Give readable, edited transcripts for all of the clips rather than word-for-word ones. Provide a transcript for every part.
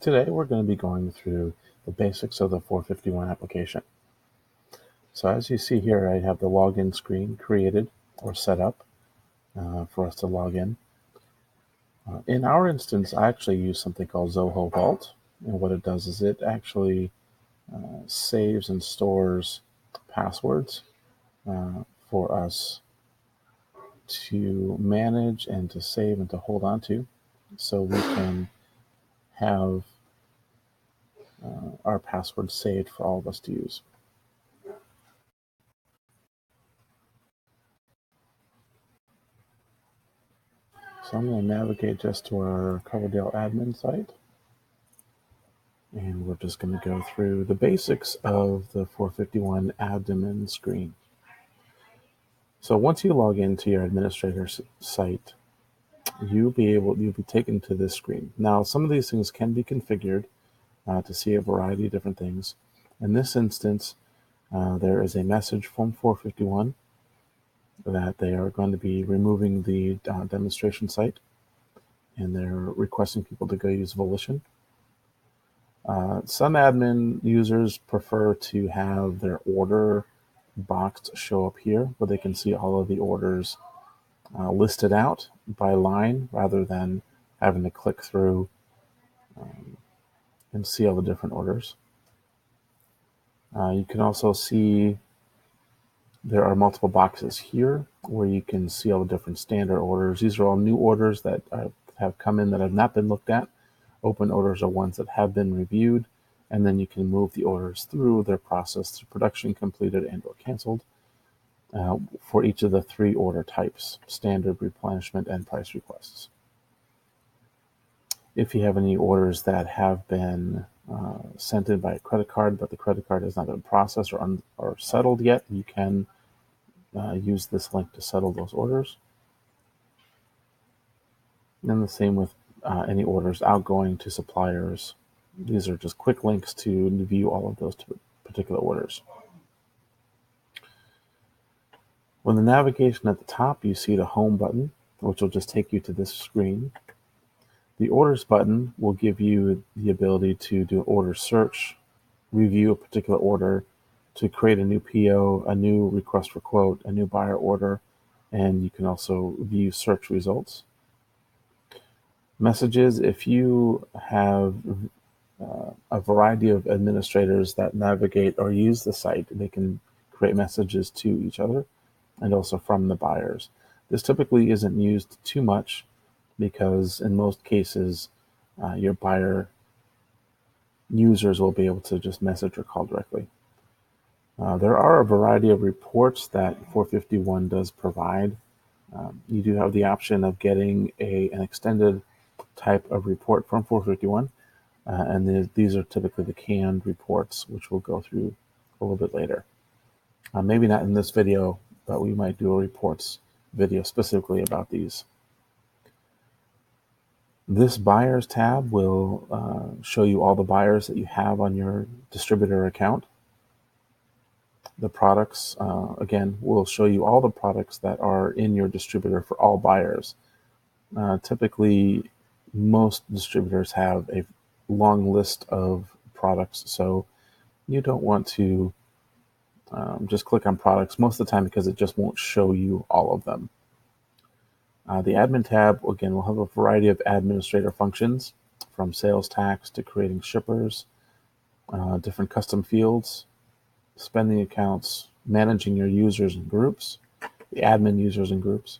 Today we're going to be going through the basics of the 451 application. So as you see here, I have the login screen created or set up for us to log in. In our instance, I actually use something called Zoho Vault, and what it does is it actually saves and stores passwords for us to manage and to save and to hold on to, so we can have our passwords saved for all of us to use. So I'm going to navigate just to our Coverdale Admin site, and we're just going to go through the basics of the 451 Admin screen. So once you log into your administrator site, you'll be taken to this screen. Now, some of these things can be configured to see a variety of different things. In this instance, there is a message from 451 that they are going to be removing the demonstration site, and they're requesting people to go use Volition. Some admin users prefer to have their order box show up here, where they can see all of the orders listed out by line, rather than having to click through and see all the different orders. You can also see there are multiple boxes here where you can see all the different standard orders. These are all new orders that have come in that have not been looked at. Open orders are ones that have been reviewed, and then you can move the orders through their process to production completed and or canceled for each of the three order types: standard, replenishment, and price requests. If you have any orders that have been sent in by a credit card, but the credit card has not been processed or settled yet, you can use this link to settle those orders. And the same with any orders outgoing to suppliers. These are just quick links to view all of those particular orders. When the navigation at the top, you see the home button, which will just take you to this screen. The orders button will give you the ability to do order search, review a particular order, to create a new PO, a new request for quote, a new buyer order, and you can also view search results. Messages: if you have a variety of administrators that navigate or use the site, they can create messages to each other and also from the buyers. This typically isn't used too much because in most cases, your buyer users will be able to just message or call directly. There are a variety of reports that 451 does provide. You do have the option of getting an extended type of report from 451, and these are typically the canned reports, which we'll go through a little bit later. Maybe not in this video, but we might do a reports video specifically about these. This buyers tab will show you all the buyers that you have on your distributor account. The products, again, will show you all the products that are in your distributor for all buyers. Typically, most distributors have a long list of products, so you don't want to just click on products most of the time, because it just won't show you all of them. The admin tab, again, will have a variety of administrator functions, from sales tax to creating shippers, different custom fields, spending accounts, managing your users and groups, the admin users and groups,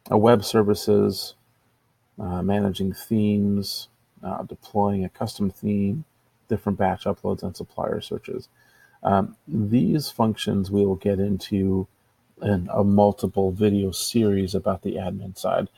web services, managing themes, deploying a custom theme, different batch uploads, and supplier searches. These functions we will get into in a multiple video series about the admin side.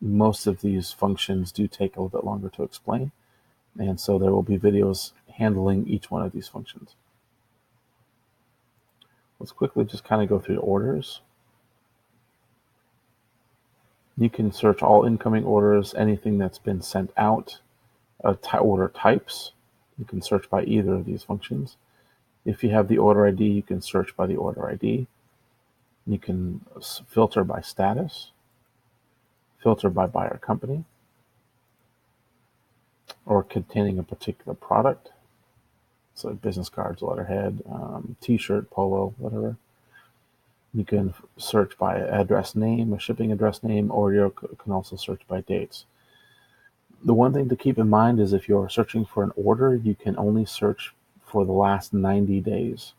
Most of these functions do take a little bit longer to explain, and so there will be videos handling each one of these functions. Let's quickly just kind of go through the orders. You can search all incoming orders, anything that's been sent out, order types. You can search by either of these functions. If you have the order ID, you can search by the order ID. You can filter by status, filter by buyer company, or containing a particular product. So business cards, letterhead, t-shirt, polo, whatever. You can search by address name, a shipping address name, or you can also search by dates. The one thing to keep in mind is if you're searching for an order, you can only search for the last 90 days.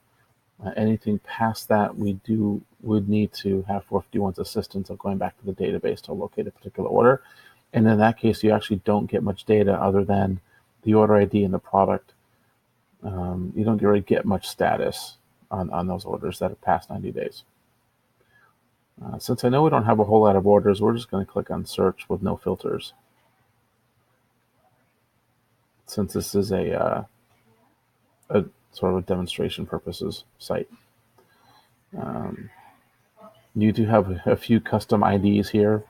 Anything past that, would need to have 451's assistance of going back to the database to locate a particular order. And in that case, you actually don't get much data other than the order ID and the product. You don't really get much status on those orders that are past 90 days. Since I know we don't have a whole lot of orders, we're just going to click on search with no filters. Since this is a sort of a demonstration purposes site. You do have a few custom IDs here.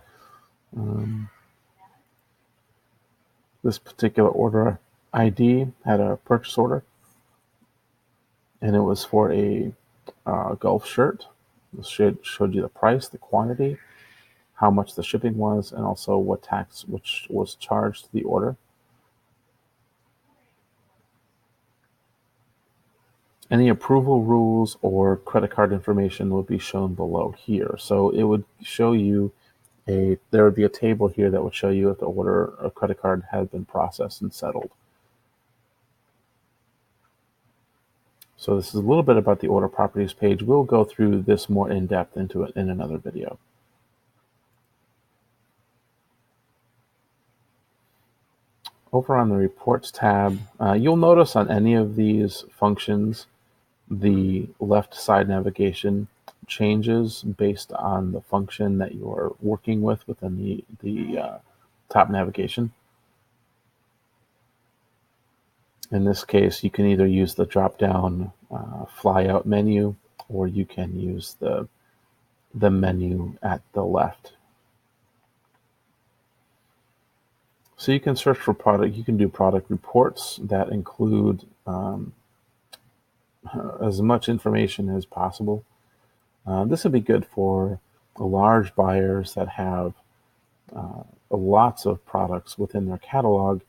This particular order ID had a purchase order, and it was for a golf shirt. It showed you the price, the quantity, how much the shipping was, and also what tax which was charged to the order. Any approval rules or credit card information will be shown below here. So it would show you there would be a table here that would show you if the order or credit card had been processed and settled. So this is a little bit about the order properties page. We'll go through this more in depth into it in another video. Over on the reports tab, you'll notice on any of these functions, the left side navigation changes based on the function that you're working with within the top navigation. In this case, you can either use the drop-down fly-out menu, or you can use the menu at the left. So you can search for product. You can do product reports that include as much information as possible. This would be good for large buyers that have lots of products within their catalog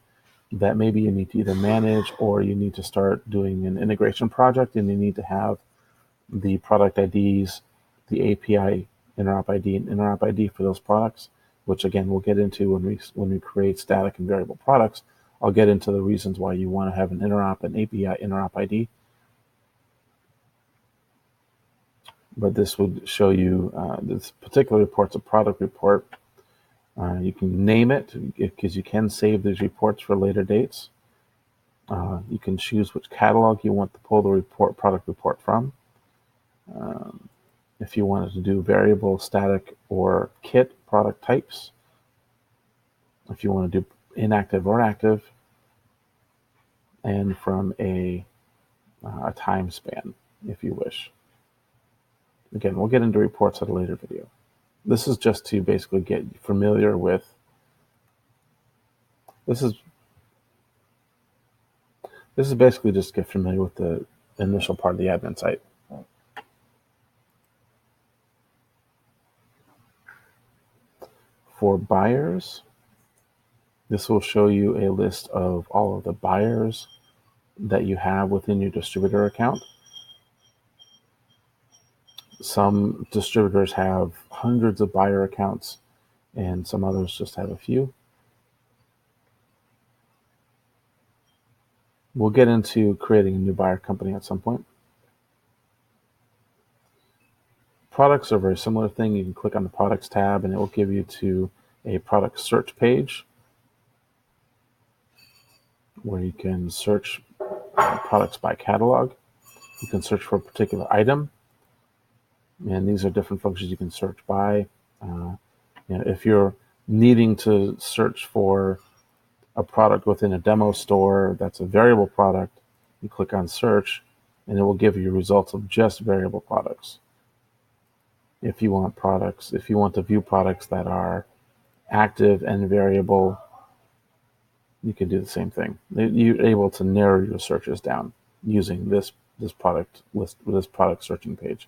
that maybe you need to either manage, or you need to start doing an integration project and you need to have the product IDs, the API interop ID and interop ID for those products, which again we'll get into when we create static and variable products. I'll get into the reasons why you want to have an interop and API interop ID. But this would show you this particular report's a product report. You can name it because you can save these reports for later dates. You can choose which catalog you want to pull the product report from. If you wanted to do variable, static, or kit product types. If you want to do inactive or active. And from a time span, if you wish. Again, we'll get into reports at a later video. This is just to basically get familiar with. This is basically just to get familiar with the initial part of the admin site. For buyers, this will show you a list of all of the buyers that you have within your distributor account. Some distributors have hundreds of buyer accounts, and some others just have a few. We'll get into creating a new buyer company at some point. Products are a very similar thing. You can click on the products tab and it will give you to a product search page where you can search products by catalog. You can search for a particular item, and these are different functions you can search by. If you're needing to search for a product within a demo store that's a variable product, you click on search and it will give you results of just variable products. If you want to view products that are active and variable, you can do the same thing. You're able to narrow your searches down using this product list, this product searching page.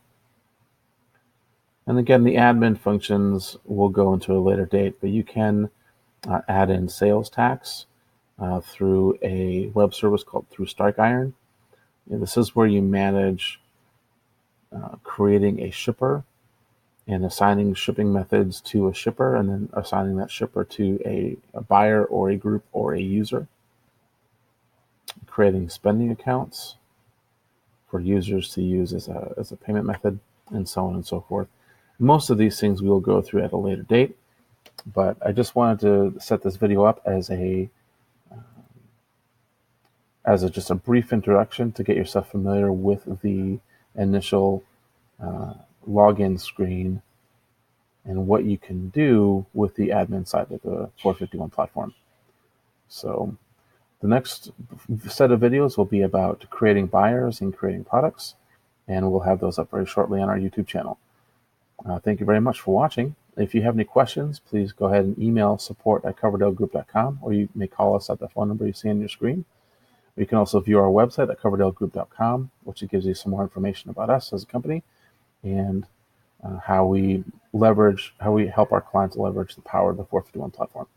And again, the admin functions will go into a later date, but you can add in sales tax through a web service called through StrikeIron. And this is where you manage creating a shipper and assigning shipping methods to a shipper, and then assigning that shipper to a buyer or a group or a user, creating spending accounts for users to use as a payment method, and so on and so forth. Most of these things we will go through at a later date, but I just wanted to set this video up as just a brief introduction to get yourself familiar with the initial login screen and what you can do with the admin side of the 451 platform. So the next set of videos will be about creating buyers and creating products, and we'll have those up very shortly on our YouTube channel. Thank you very much for watching. If you have any questions, please go ahead and email support@coverdalegroup.com, or you may call us at the phone number you see on your screen. You can also view our website at coverdalegroup.com, which gives you some more information about us as a company and how we help our clients leverage the power of the 451 platform.